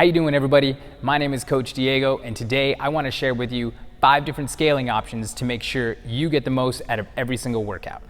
How you doing, everybody? My name is Coach Diego, and today I want to share with you 5 different scaling options to make sure you get the most out of every single workout.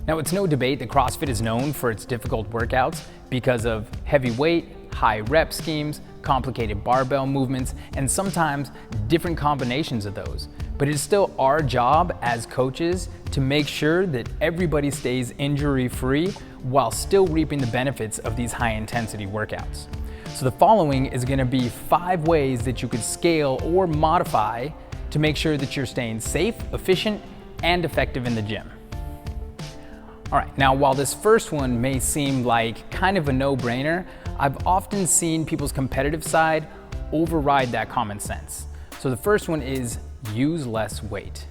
Now, it's no debate that CrossFit is known for its difficult workouts because of heavy weight, high rep schemes, complicated barbell movements, and sometimes different combinations of those. But it's still our job as coaches to make sure that everybody stays injury-free while still reaping the benefits of these high-intensity workouts. So the following is going to be 5 ways that you could scale or modify to make sure that you're staying safe, efficient, and effective in the gym. All right, now while this first one may seem like kind of a no-brainer, I've often seen people's competitive side override that common sense. So the first one is use less weight.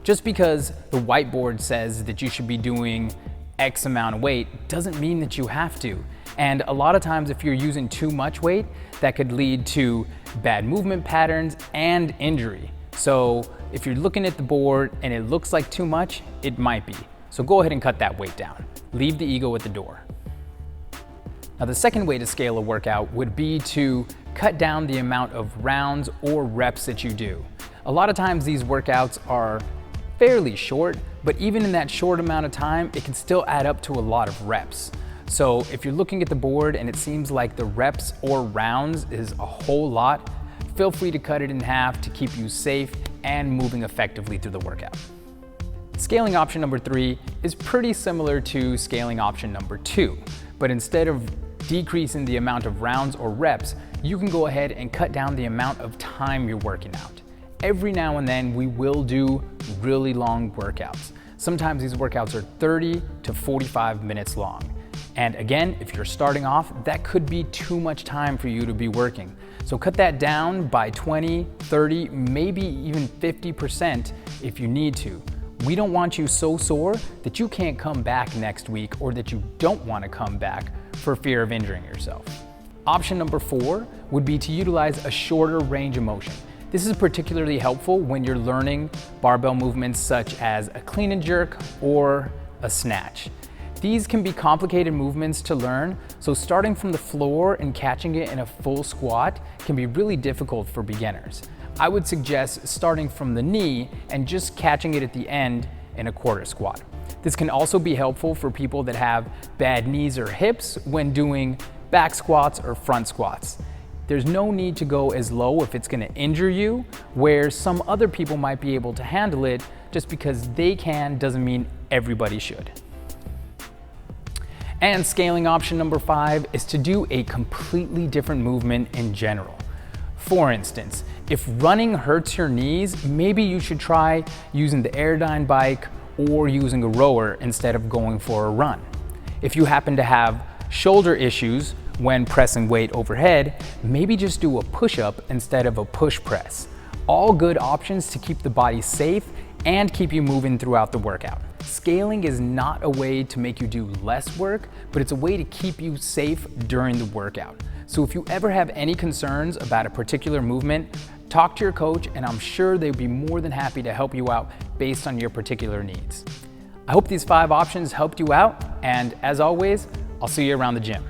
Just because the whiteboard says that you should be doing X amount of weight doesn't mean that you have to. And a lot of times if you're using too much weight, that could lead to bad movement patterns and injury. So if you're looking at the board and it looks like too much, it might be. So go ahead and cut that weight down. Leave the ego at the door. Now, the second way to scale a workout would be to cut down the amount of rounds or reps that you do. A lot of times these workouts are fairly short, but even in that short amount of time, it can still add up to a lot of reps. So if you're looking at the board and it seems like the reps or rounds is a whole lot, feel free to cut it in half to keep you safe and moving effectively through the workout. Scaling option number 3 is pretty similar to scaling option number 2, but instead of decreasing the amount of rounds or reps, you can go ahead and cut down the amount of time you're working out. Every now and then we will do really long workouts. Sometimes these workouts are 30 to 45 minutes long. And again, if you're starting off, that could be too much time for you to be working. So cut that down by 20, 30, maybe even 50% if you need to. We don't want you so sore that you can't come back next week or that you don't want to come back for fear of injuring yourself. Option number 4 would be to utilize a shorter range of motion. This is particularly helpful when you're learning barbell movements such as a clean and jerk or a snatch. These can be complicated movements to learn, so starting from the floor and catching it in a full squat can be really difficult for beginners. I would suggest starting from the knee and just catching it at the end in a quarter squat. This can also be helpful for people that have bad knees or hips when doing back squats or front squats. There's no need to go as low if it's going to injure you, where some other people might be able to handle it. Just because they can doesn't mean everybody should. And scaling option number 5 is to do a completely different movement in general. For instance, if running hurts your knees, maybe you should try using the Airdyne bike or using a rower instead of going for a run. If you happen to have shoulder issues when pressing weight overhead, maybe just do a push-up instead of a push press. All good options to keep the body safe and keep you moving throughout the workout. Scaling is not a way to make you do less work, but it's a way to keep you safe during the workout. So if you ever have any concerns about a particular movement, talk to your coach and I'm sure they'd be more than happy to help you out based on your particular needs. I hope these 5 options helped you out, and as always, I'll see you around the gym.